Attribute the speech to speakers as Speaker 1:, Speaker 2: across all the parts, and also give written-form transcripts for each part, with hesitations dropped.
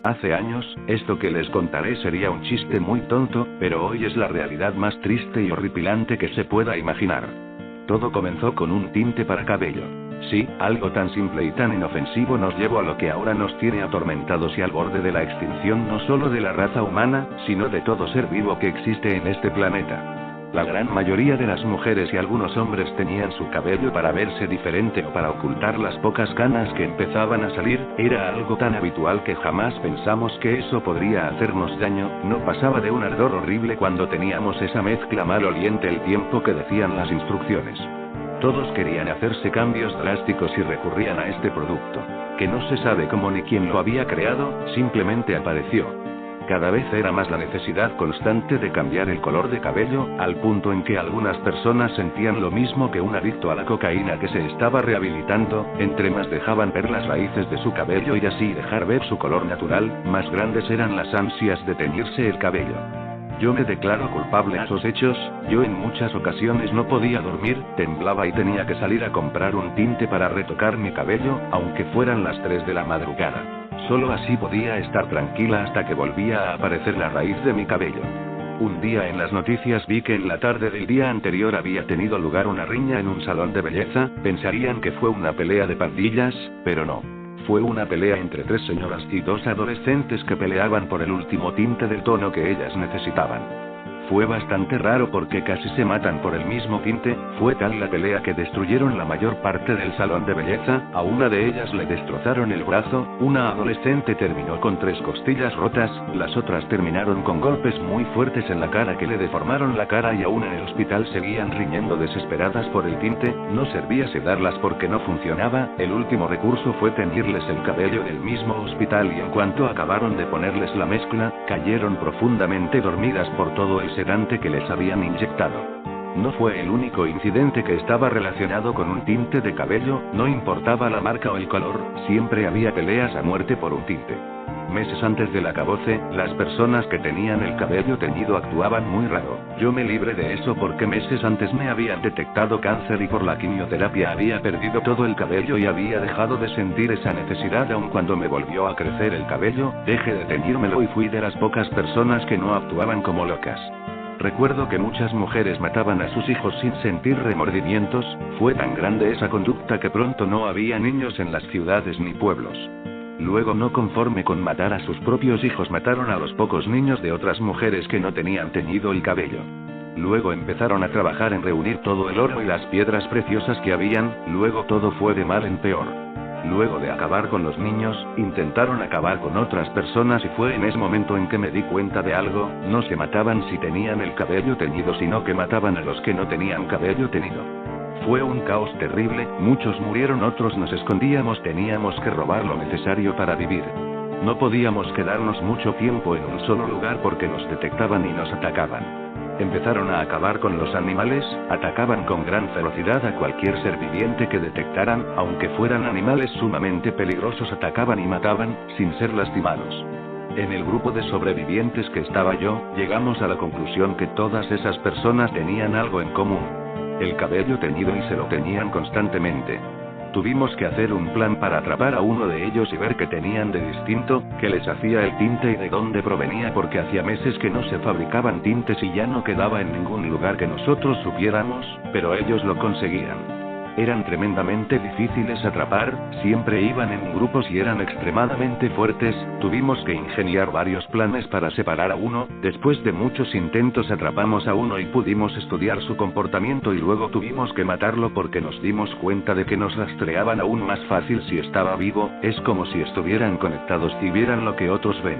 Speaker 1: Hace años, esto que les contaré sería un chiste muy tonto, pero hoy es la realidad más triste y horripilante que se pueda imaginar. Todo comenzó con un tinte para cabello. Sí, algo tan simple y tan inofensivo nos llevó a lo que ahora nos tiene atormentados y al borde de la extinción no solo de la raza humana, sino de todo ser vivo que existe en este planeta. La gran mayoría de las mujeres y algunos hombres tenían su cabello para verse diferente o para ocultar las pocas canas que empezaban a salir. Era algo tan habitual que jamás pensamos que eso podría hacernos daño. No pasaba de un ardor horrible cuando teníamos esa mezcla maloliente el tiempo que decían las instrucciones. Todos querían hacerse cambios drásticos y recurrían a este producto, que no se sabe cómo ni quién lo había creado, simplemente apareció. Cada vez era más la necesidad constante de cambiar el color de cabello, al punto en que algunas personas sentían lo mismo que un adicto a la cocaína que se estaba rehabilitando. Entre más dejaban ver las raíces de su cabello y así dejar ver su color natural, más grandes eran las ansias de teñirse el cabello. Yo me declaro culpable a esos hechos. Yo en muchas ocasiones no podía dormir, temblaba y tenía que salir a comprar un tinte para retocar mi cabello, aunque fueran las 3 de la madrugada. Solo así podía estar tranquila hasta que volvía a aparecer la raíz de mi cabello. Un día en las noticias vi que en la tarde del día anterior había tenido lugar una riña en un salón de belleza. Pensarían que fue una pelea de pandillas, pero no. Fue una pelea entre 3 señoras y 2 adolescentes que peleaban por el último tinte del tono que ellas necesitaban. Fue bastante raro porque casi se matan por el mismo tinte. Fue tal la pelea que destruyeron la mayor parte del salón de belleza. A una de ellas le destrozaron el brazo, una adolescente terminó con 3 costillas rotas, las otras terminaron con golpes muy fuertes en la cara que le deformaron la cara y aún en el hospital seguían riñendo desesperadas por el tinte. No servía sedarlas porque no funcionaba. El último recurso fue teñirles el cabello en el mismo hospital y en cuanto acabaron de ponerles la mezcla, cayeron profundamente dormidas por todo el sedante que les habían inyectado. No fue el único incidente que estaba relacionado con un tinte de cabello. No importaba la marca o el color, siempre había peleas a muerte por un tinte. Meses antes del acabose, las personas que tenían el cabello teñido actuaban muy raro. Yo me libré de eso porque meses antes me habían detectado cáncer y por la quimioterapia había perdido todo el cabello y había dejado de sentir esa necesidad. Aun cuando me volvió a crecer el cabello, dejé de teñírmelo y fui de las pocas personas que no actuaban como locas. Recuerdo que muchas mujeres mataban a sus hijos sin sentir remordimientos. Fue tan grande esa conducta que pronto no había niños en las ciudades ni pueblos. Luego, no conforme con matar a sus propios hijos, mataron a los pocos niños de otras mujeres que no tenían teñido el cabello. Luego empezaron a trabajar en reunir todo el oro y las piedras preciosas que habían. Luego todo fue de mal en peor. Luego de acabar con los niños, intentaron acabar con otras personas y fue en ese momento en que me di cuenta de algo. No se mataban si tenían el cabello teñido, sino que mataban a los que no tenían cabello teñido. Fue un caos terrible, muchos murieron, otros nos escondíamos, teníamos que robar lo necesario para vivir. No podíamos quedarnos mucho tiempo en un solo lugar porque nos detectaban y nos atacaban. Empezaron a acabar con los animales, atacaban con gran ferocidad a cualquier ser viviente que detectaran, aunque fueran animales sumamente peligrosos, atacaban y mataban, sin ser lastimados. En el grupo de sobrevivientes que estaba yo, llegamos a la conclusión que todas esas personas tenían algo en común: el cabello teñido, y se lo teñían constantemente. Tuvimos que hacer un plan para atrapar a uno de ellos y ver qué tenían de distinto, qué les hacía el tinte y de dónde provenía, porque hacía meses que no se fabricaban tintes y ya no quedaba en ningún lugar que nosotros supiéramos, pero ellos lo conseguían. Eran tremendamente difíciles atrapar, siempre iban en grupos y eran extremadamente fuertes. Tuvimos que ingeniar varios planes para separar a uno. Después de muchos intentos atrapamos a uno y pudimos estudiar su comportamiento y luego tuvimos que matarlo porque nos dimos cuenta de que nos rastreaban aún más fácil si estaba vivo. Es como si estuvieran conectados y vieran lo que otros ven.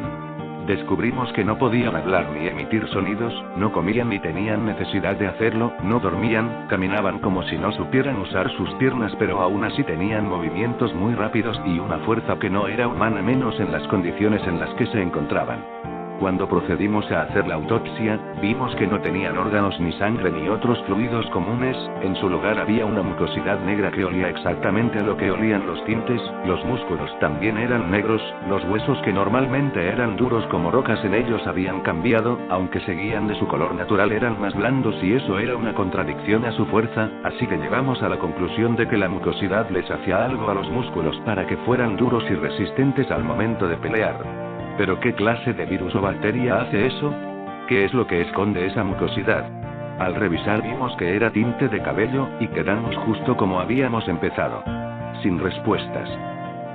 Speaker 1: Descubrimos que no podían hablar ni emitir sonidos, no comían ni tenían necesidad de hacerlo, no dormían, caminaban como si no supieran usar sus piernas, pero aún así tenían movimientos muy rápidos y una fuerza que no era humana, menos en las condiciones en las que se encontraban. Cuando procedimos a hacer la autopsia, vimos que no tenían órganos ni sangre ni otros fluidos comunes. En su lugar había una mucosidad negra que olía exactamente a lo que olían los tintes. Los músculos también eran negros, los huesos que normalmente eran duros como rocas en ellos habían cambiado, aunque seguían de su color natural eran más blandos, y eso era una contradicción a su fuerza, así que llegamos a la conclusión de que la mucosidad les hacía algo a los músculos para que fueran duros y resistentes al momento de pelear. ¿Pero qué clase de virus o bacteria hace eso? ¿Qué es lo que esconde esa mucosidad? Al revisar vimos que era tinte de cabello, y quedamos justo como habíamos empezado. Sin respuestas.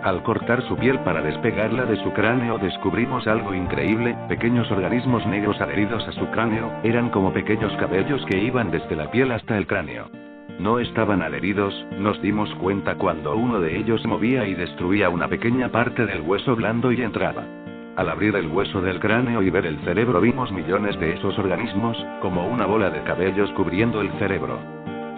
Speaker 1: Al cortar su piel para despegarla de su cráneo descubrimos algo increíble, pequeños organismos negros adheridos a su cráneo, eran como pequeños cabellos que iban desde la piel hasta el cráneo. No estaban adheridos, nos dimos cuenta cuando uno de ellos movía y destruía una pequeña parte del hueso blando y entraba. Al abrir el hueso del cráneo y ver el cerebro vimos millones de esos organismos, como una bola de cabellos cubriendo el cerebro.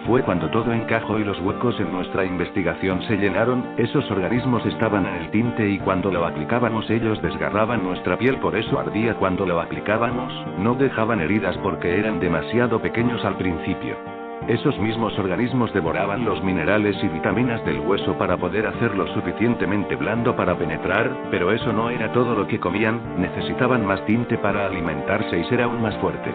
Speaker 1: Fue cuando todo encajó y los huecos en nuestra investigación se llenaron, esos organismos estaban en el tinte y cuando lo aplicábamos ellos desgarraban nuestra piel, por eso ardía cuando lo aplicábamos, no dejaban heridas porque eran demasiado pequeños al principio. Esos mismos organismos devoraban los minerales y vitaminas del hueso para poder hacerlo suficientemente blando para penetrar, pero eso no era todo lo que comían, necesitaban más tinte para alimentarse y ser aún más fuertes.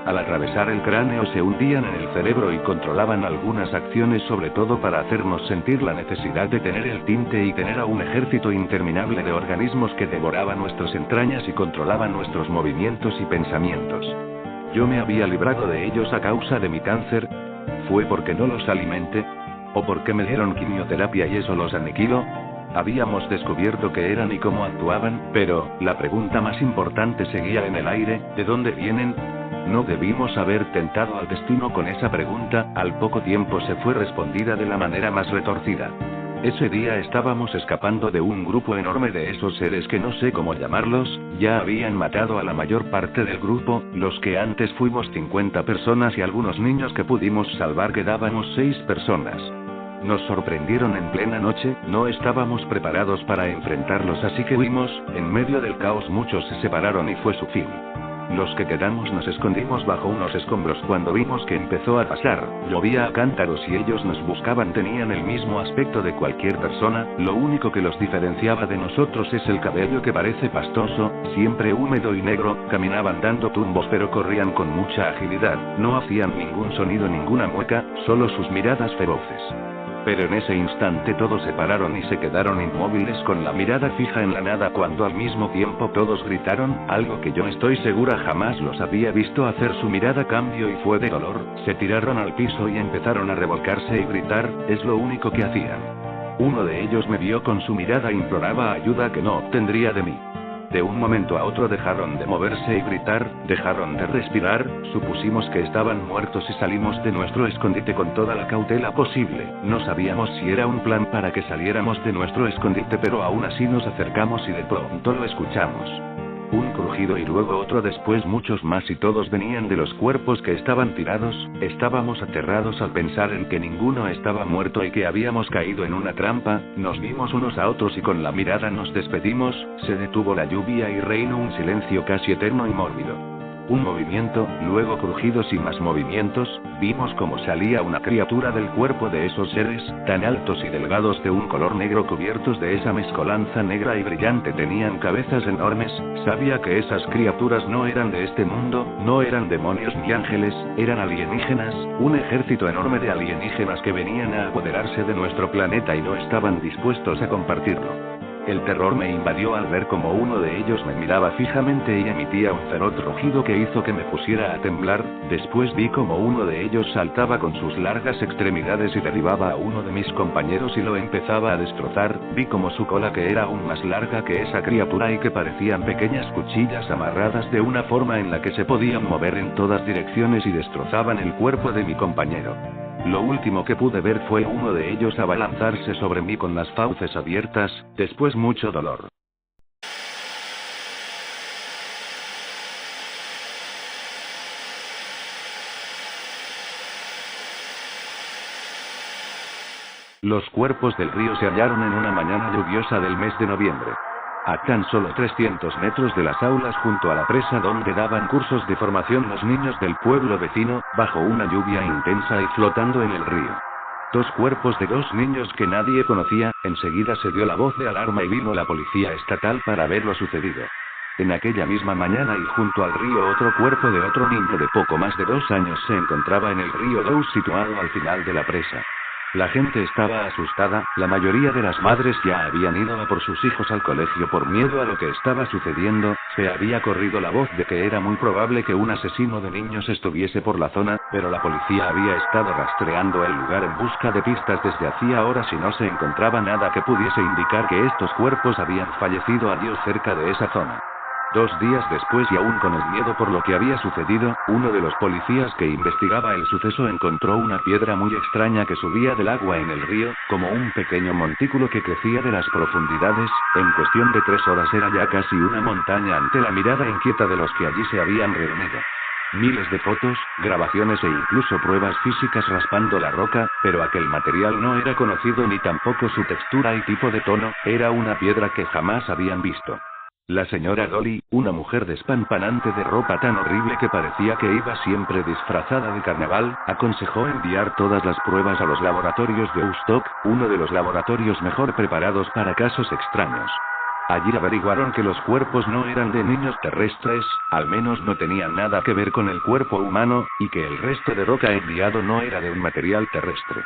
Speaker 1: Al atravesar el cráneo se hundían en el cerebro y controlaban algunas acciones, sobre todo para hacernos sentir la necesidad de tener el tinte y tener a un ejército interminable de organismos que devoraban nuestras entrañas y controlaban nuestros movimientos y pensamientos. ¿Yo me había librado de ellos a causa de mi cáncer? ¿Fue porque no los alimenté? ¿O porque me dieron quimioterapia y eso los aniquiló? Habíamos descubierto qué eran y cómo actuaban, pero la pregunta más importante seguía en el aire: ¿de dónde vienen? No debimos haber tentado al destino con esa pregunta, al poco tiempo se fue respondida de la manera más retorcida. Ese día estábamos escapando de un grupo enorme de esos seres que no sé cómo llamarlos, ya habían matado a la mayor parte del grupo, los que antes fuimos 50 personas y algunos niños que pudimos salvar quedábamos 6 personas. Nos sorprendieron en plena noche, no estábamos preparados para enfrentarlos así que huimos, en medio del caos muchos se separaron y fue su fin. Los que quedamos nos escondimos bajo unos escombros cuando vimos que empezó a pasar, llovía a cántaros y ellos nos buscaban, tenían el mismo aspecto de cualquier persona, lo único que los diferenciaba de nosotros es el cabello que parece pastoso, siempre húmedo y negro, caminaban dando tumbos pero corrían con mucha agilidad, no hacían ningún sonido, ninguna mueca, solo sus miradas feroces. Pero en ese instante todos se pararon y se quedaron inmóviles con la mirada fija en la nada cuando al mismo tiempo todos gritaron, algo que yo estoy segura jamás los había visto hacer. Su mirada cambió y fue de dolor, se tiraron al piso y empezaron a revolcarse y gritar, es lo único que hacían. Uno de ellos me vio con su mirada, imploraba ayuda que no obtendría de mí. De un momento a otro dejaron de moverse y gritar, dejaron de respirar, supusimos que estaban muertos y salimos de nuestro escondite con toda la cautela posible. No sabíamos si era un plan para que saliéramos de nuestro escondite, pero aún así nos acercamos y de pronto lo escuchamos. Un crujido y luego otro, después muchos más y todos venían de los cuerpos que estaban tirados. Estábamos aterrados al pensar en que ninguno estaba muerto y que habíamos caído en una trampa, nos vimos unos a otros y con la mirada nos despedimos, se detuvo la lluvia y reinó un silencio casi eterno y mórbido. Un movimiento, luego crujidos y más movimientos, vimos cómo salía una criatura del cuerpo de esos seres, tan altos y delgados de un color negro cubiertos de esa mezcolanza negra y brillante, tenían cabezas enormes, sabía que esas criaturas no eran de este mundo, no eran demonios ni ángeles, eran alienígenas, un ejército enorme de alienígenas que venían a apoderarse de nuestro planeta y no estaban dispuestos a compartirlo. El terror me invadió al ver como uno de ellos me miraba fijamente y emitía un feroz rugido que hizo que me pusiera a temblar. Después vi como uno de ellos saltaba con sus largas extremidades y derribaba a uno de mis compañeros y lo empezaba a destrozar. Vi como su cola, que era aún más larga que esa criatura y que parecían pequeñas cuchillas amarradas de una forma en la que se podían mover en todas direcciones y destrozaban el cuerpo de mi compañero. Lo último que pude ver fue uno de ellos abalanzarse sobre mí con las fauces abiertas, después mucho dolor. Los cuerpos del río se hallaron en una mañana lluviosa del mes de noviembre. A tan solo 300 metros de las aulas junto a la presa donde daban cursos de formación los niños del pueblo vecino, bajo una lluvia intensa y flotando en el río. 2 cuerpos de 2 niños que nadie conocía. Enseguida se dio la voz de alarma y vino la policía estatal para ver lo sucedido. En aquella misma mañana y junto al río otro cuerpo de otro niño de poco más de 2 años se encontraba en el río Douse situado al final de la presa. La gente estaba asustada, la mayoría de las madres ya habían ido a por sus hijos al colegio por miedo a lo que estaba sucediendo, se había corrido la voz de que era muy probable que un asesino de niños estuviese por la zona, pero la policía había estado rastreando el lugar en busca de pistas desde hacía horas y no se encontraba nada que pudiese indicar que estos cuerpos habían fallecido allí o cerca de esa zona. 2 días después y aún con el miedo por lo que había sucedido, uno de los policías que investigaba el suceso encontró una piedra muy extraña que subía del agua en el río, como un pequeño montículo que crecía de las profundidades. En cuestión de 3 horas era ya casi una montaña ante la mirada inquieta de los que allí se habían reunido. Miles de fotos, grabaciones e incluso pruebas físicas raspando la roca, pero aquel material no era conocido ni tampoco su textura y tipo de tono, era una piedra que jamás habían visto. La señora Dolly, una mujer despampanante de ropa tan horrible que parecía que iba siempre disfrazada de carnaval, aconsejó enviar todas las pruebas a los laboratorios de Woodstock, uno de los laboratorios mejor preparados para casos extraños. Allí averiguaron que los cuerpos no eran de niños terrestres, al menos no tenían nada que ver con el cuerpo humano, y que el resto de roca enviado no era de un material terrestre.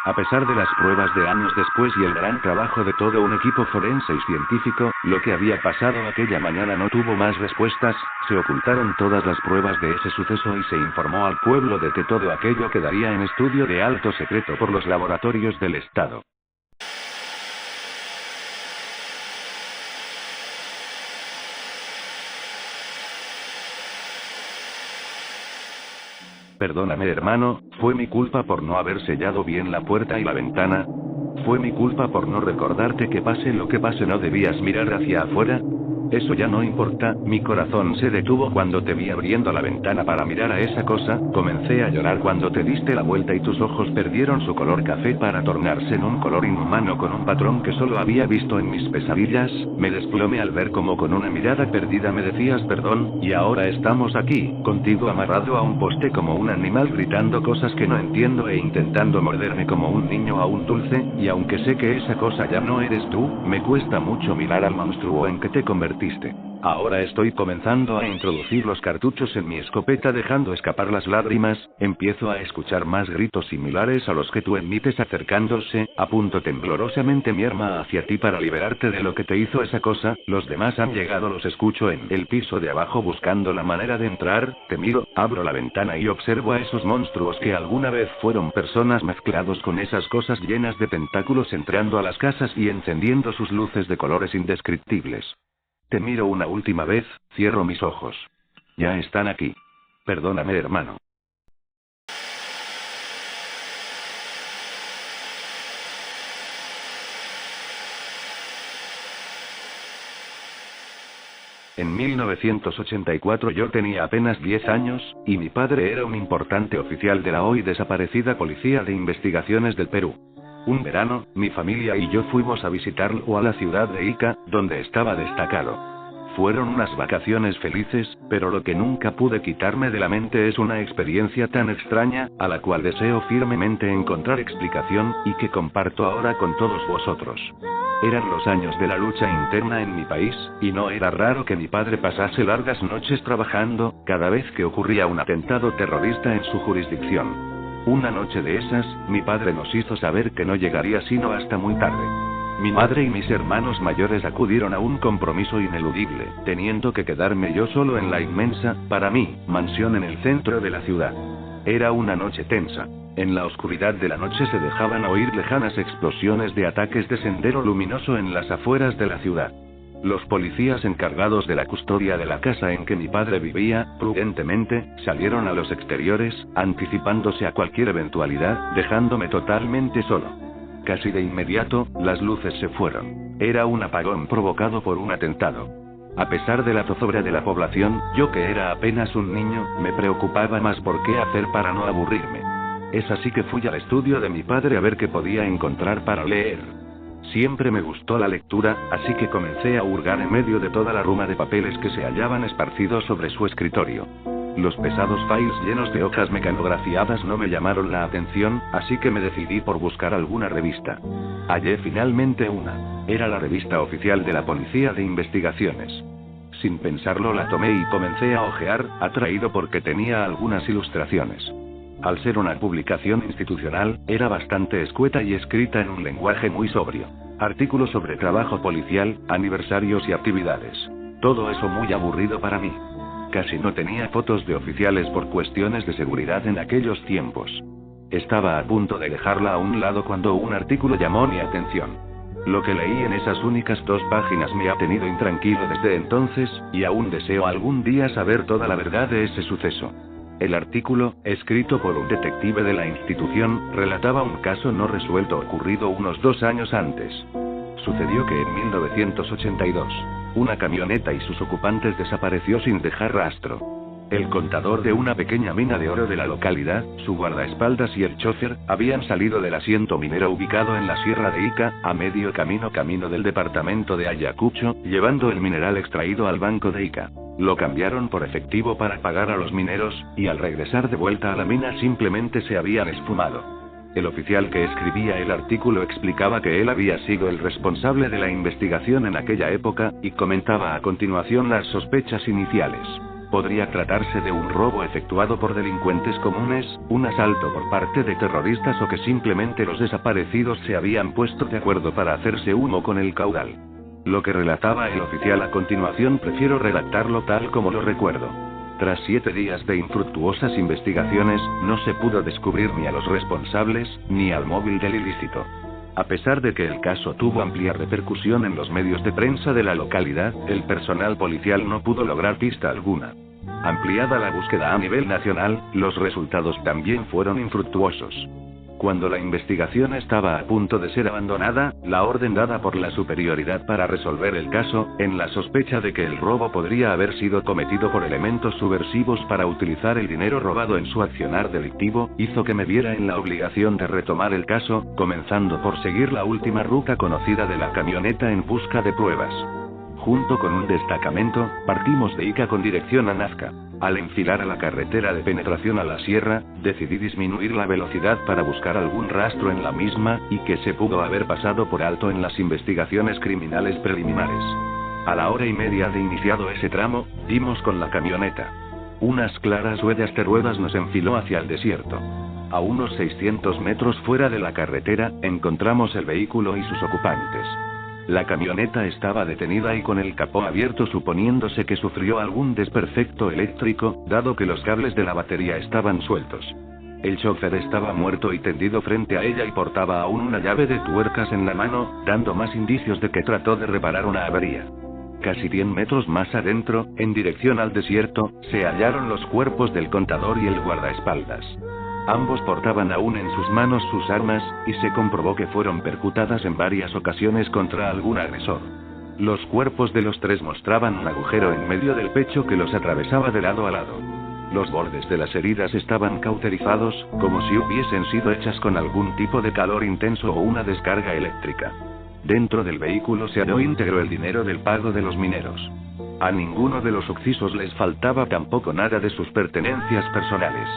Speaker 1: A pesar de las pruebas de años después y el gran trabajo de todo un equipo forense y científico, lo que había pasado aquella mañana no tuvo más respuestas, se ocultaron todas las pruebas de ese suceso y se informó al pueblo de que todo aquello quedaría en estudio de alto secreto por los laboratorios del Estado. Perdóname hermano, fue mi culpa por no haber sellado bien la puerta y la ventana. Fue mi culpa por no recordarte que pase lo que pase no debías mirar hacia afuera. Eso ya no importa, mi corazón se detuvo cuando te vi abriendo la ventana para mirar a esa cosa, comencé a llorar cuando te diste la vuelta y tus ojos perdieron su color café para tornarse en un color inhumano con un patrón que solo había visto en mis pesadillas, me desplomé al ver como con una mirada perdida me decías perdón, y ahora estamos aquí, contigo amarrado a un poste como un animal gritando cosas que no entiendo e intentando morderme como un niño a un dulce, y aunque sé que esa cosa ya no eres tú, me cuesta mucho mirar al monstruo en que te convertiste. Ahora estoy comenzando a introducir los cartuchos en mi escopeta dejando escapar las lágrimas, empiezo a escuchar más gritos similares a los que tú emites acercándose, apunto temblorosamente mi arma hacia ti para liberarte de lo que te hizo esa cosa, los demás han llegado, los escucho en el piso de abajo buscando la manera de entrar, te miro, abro la ventana y observo a esos monstruos que alguna vez fueron personas mezclados con esas cosas llenas de tentáculos entrando a las casas y encendiendo sus luces de colores indescriptibles. Te miro una última vez, cierro mis ojos. Ya están aquí. Perdóname, hermano. En 1984 yo tenía apenas 10 años, y mi padre era un importante oficial de la hoy desaparecida Policía de Investigaciones del Perú. Un verano, mi familia y yo fuimos a visitarlo a la ciudad de Ica, donde estaba destacado. Fueron unas vacaciones felices, pero lo que nunca pude quitarme de la mente es una experiencia tan extraña, a la cual deseo firmemente encontrar explicación, y que comparto ahora con todos vosotros. Eran los años de la lucha interna en mi país, y no era raro que mi padre pasase largas noches trabajando, cada vez que ocurría un atentado terrorista en su jurisdicción. Una noche de esas, mi padre nos hizo saber que no llegaría sino hasta muy tarde. Mi madre y mis hermanos mayores acudieron a un compromiso ineludible, teniendo que quedarme yo solo en la inmensa, para mí, mansión en el centro de la ciudad. Era una noche tensa. En la oscuridad de la noche se dejaban oír lejanas explosiones de ataques de sendero luminoso en las afueras de la ciudad. Los policías encargados de la custodia de la casa en que mi padre vivía, prudentemente, salieron a los exteriores, anticipándose a cualquier eventualidad, dejándome totalmente solo. Casi de inmediato, las luces se fueron. Era un apagón provocado por un atentado. A pesar de la zozobra de la población, yo que era apenas un niño, me preocupaba más por qué hacer para no aburrirme. Es así que fui al estudio de mi padre a ver qué podía encontrar para leer. Siempre me gustó la lectura, así que comencé a hurgar en medio de toda la ruma de papeles que se hallaban esparcidos sobre su escritorio. Los pesados files llenos de hojas mecanografiadas no me llamaron la atención, así que me decidí por buscar alguna revista. Hallé finalmente una. Era la revista oficial de la Policía de Investigaciones. Sin pensarlo la tomé y comencé a hojear, atraído porque tenía algunas ilustraciones. Al ser una publicación institucional, era bastante escueta y escrita en un lenguaje muy sobrio. Artículos sobre trabajo policial, aniversarios y actividades. Todo eso muy aburrido para mí. Casi no tenía fotos de oficiales por cuestiones de seguridad en aquellos tiempos. Estaba a punto de dejarla a un lado cuando un artículo llamó mi atención. Lo que leí en esas únicas 2 páginas me ha tenido intranquilo desde entonces, y aún deseo algún día saber toda la verdad de ese suceso. El artículo, escrito por un detective de la institución, relataba un caso no resuelto ocurrido unos 2 años antes. Sucedió que en 1982, una camioneta y sus ocupantes desapareció sin dejar rastro. El contador de una pequeña mina de oro de la localidad, su guardaespaldas y el chofer, habían salido del asiento minero ubicado en la sierra de Ica, a medio camino del departamento de Ayacucho, llevando el mineral extraído al banco de Ica. Lo cambiaron por efectivo para pagar a los mineros, y al regresar de vuelta a la mina simplemente se habían esfumado. El oficial que escribía el artículo explicaba que él había sido el responsable de la investigación en aquella época, y comentaba a continuación las sospechas iniciales. Podría tratarse de un robo efectuado por delincuentes comunes, un asalto por parte de terroristas o que simplemente los desaparecidos se habían puesto de acuerdo para hacerse humo con el caudal. Lo que relataba el oficial a continuación prefiero redactarlo tal como lo recuerdo. Tras 7 días de infructuosas investigaciones, no se pudo descubrir ni a los responsables, ni al móvil del ilícito. A pesar de que el caso tuvo amplia repercusión en los medios de prensa de la localidad, el personal policial no pudo lograr pista alguna. Ampliada la búsqueda a nivel nacional, los resultados también fueron infructuosos. Cuando la investigación estaba a punto de ser abandonada, la orden dada por la superioridad para resolver el caso, en la sospecha de que el robo podría haber sido cometido por elementos subversivos para utilizar el dinero robado en su accionar delictivo, hizo que me viera en la obligación de retomar el caso, comenzando por seguir la última ruta conocida de la camioneta en busca de pruebas. Junto con un destacamento, partimos de Ica con dirección a Nazca. Al enfilar a la carretera de penetración a la sierra, decidí disminuir la velocidad para buscar algún rastro en la misma, y que se pudo haber pasado por alto en las investigaciones criminales preliminares. A la 1:30 de iniciado ese tramo, dimos con la camioneta. Unas claras huellas de ruedas nos enfiló hacia el desierto. A unos 600 metros fuera de la carretera, encontramos el vehículo y sus ocupantes. La camioneta estaba detenida y con el capó abierto, suponiéndose que sufrió algún desperfecto eléctrico, dado que los cables de la batería estaban sueltos. El chofer estaba muerto y tendido frente a ella y portaba aún una llave de tuercas en la mano, dando más indicios de que trató de reparar una avería. Casi 100 metros más adentro, en dirección al desierto, se hallaron los cuerpos del contador y el guardaespaldas. Ambos portaban aún en sus manos sus armas, y se comprobó que fueron percutadas en varias ocasiones contra algún agresor. Los cuerpos de los 3 mostraban un agujero en medio del pecho que los atravesaba de lado a lado. Los bordes de las heridas estaban cauterizados, como si hubiesen sido hechas con algún tipo de calor intenso o una descarga eléctrica. Dentro del vehículo se halló íntegro el dinero del pago de los mineros. A ninguno de los occisos les faltaba tampoco nada de sus pertenencias personales.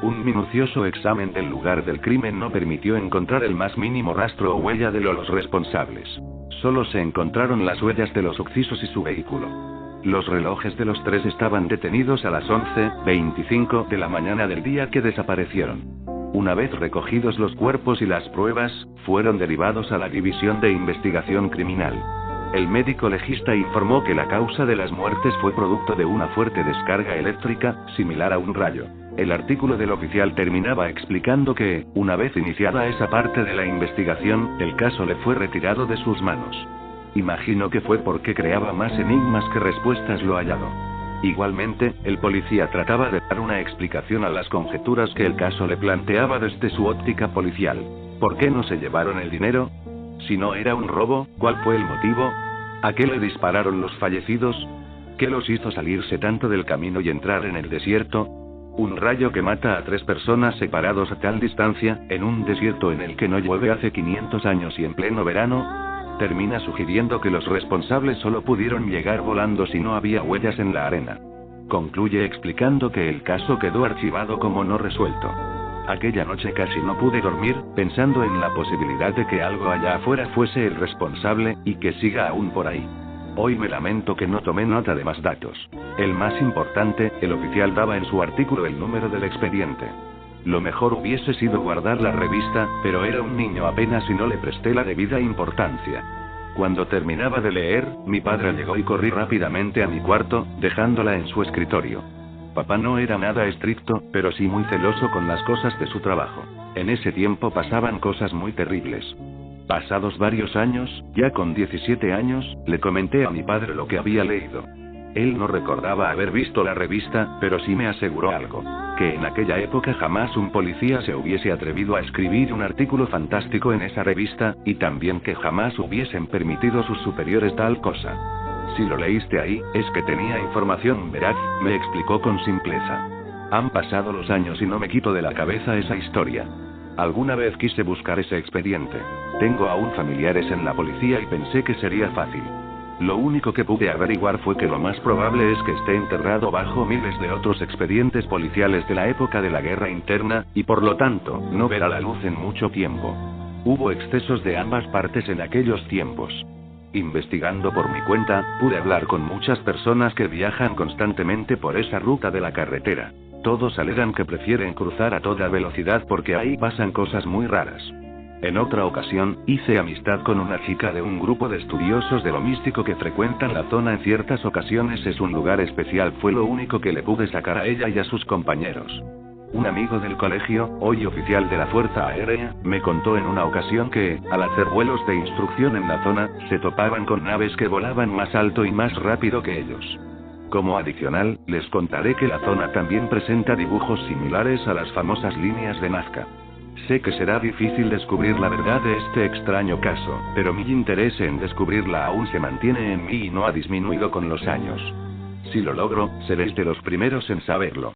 Speaker 1: Un minucioso examen del lugar del crimen no permitió encontrar el más mínimo rastro o huella de los responsables. Solo se encontraron las huellas de los occisos y su vehículo. Los relojes de los 3 estaban detenidos a las 11:25 de la mañana del día que desaparecieron. Una vez recogidos los cuerpos y las pruebas, fueron derivados a la División de Investigación Criminal. El médico legista informó que la causa de las muertes fue producto de una fuerte descarga eléctrica, similar a un rayo. El artículo del oficial terminaba explicando que, una vez iniciada esa parte de la investigación, el caso le fue retirado de sus manos. Imagino que fue porque creaba más enigmas que respuestas lo hallado. Igualmente, el policía trataba de dar una explicación a las conjeturas que el caso le planteaba desde su óptica policial. ¿Por qué no se llevaron el dinero? Si no era un robo, ¿cuál fue el motivo? ¿A qué le dispararon los fallecidos? ¿Qué los hizo salirse tanto del camino y entrar en el desierto? Un rayo que mata a 3 personas separados a tal distancia, en un desierto en el que no llueve hace 500 años y en pleno verano, termina sugiriendo que los responsables solo pudieron llegar volando si no había huellas en la arena. Concluye explicando que el caso quedó archivado como no resuelto. Aquella noche casi no pude dormir, pensando en la posibilidad de que algo allá afuera fuese el responsable, y que siga aún por ahí. Hoy me lamento que no tomé nota de más datos. El más importante, el oficial daba en su artículo el número del expediente. Lo mejor hubiese sido guardar la revista, pero era un niño apenas y no le presté la debida importancia. Cuando terminaba de leer, mi padre llegó y corrí rápidamente a mi cuarto, dejándola en su escritorio. Papá no era nada estricto, pero sí muy celoso con las cosas de su trabajo. En ese tiempo pasaban cosas muy terribles. Pasados varios años, ya con 17 años, le comenté a mi padre lo que había leído. Él no recordaba haber visto la revista, pero sí me aseguró algo. Que en aquella época jamás un policía se hubiese atrevido a escribir un artículo fantástico en esa revista, y también que jamás hubiesen permitido sus superiores tal cosa. Si lo leíste ahí, es que tenía información veraz, me explicó con simpleza. Han pasado los años y no me quito de la cabeza esa historia. Alguna vez quise buscar ese expediente. Tengo aún familiares en la policía y pensé que sería fácil. Lo único que pude averiguar fue que lo más probable es que esté enterrado bajo miles de otros expedientes policiales de la época de la guerra interna, y por lo tanto, no verá la luz en mucho tiempo. Hubo excesos de ambas partes en aquellos tiempos. Investigando por mi cuenta, pude hablar con muchas personas que viajan constantemente por esa ruta de la carretera. Todos alegan que prefieren cruzar a toda velocidad porque ahí pasan cosas muy raras. En otra ocasión, hice amistad con una chica de un grupo de estudiosos de lo místico que frecuentan la zona en ciertas ocasiones. Es un lugar especial, fue lo único que le pude sacar a ella y a sus compañeros. Un amigo del colegio, hoy oficial de la Fuerza Aérea, me contó en una ocasión que, al hacer vuelos de instrucción en la zona, se topaban con naves que volaban más alto y más rápido que ellos. Como adicional, les contaré que la zona también presenta dibujos similares a las famosas líneas de Nazca. Sé que será difícil descubrir la verdad de este extraño caso, pero mi interés en descubrirla aún se mantiene en mí y no ha disminuido con los años. Si lo logro, seréis de los primeros en saberlo.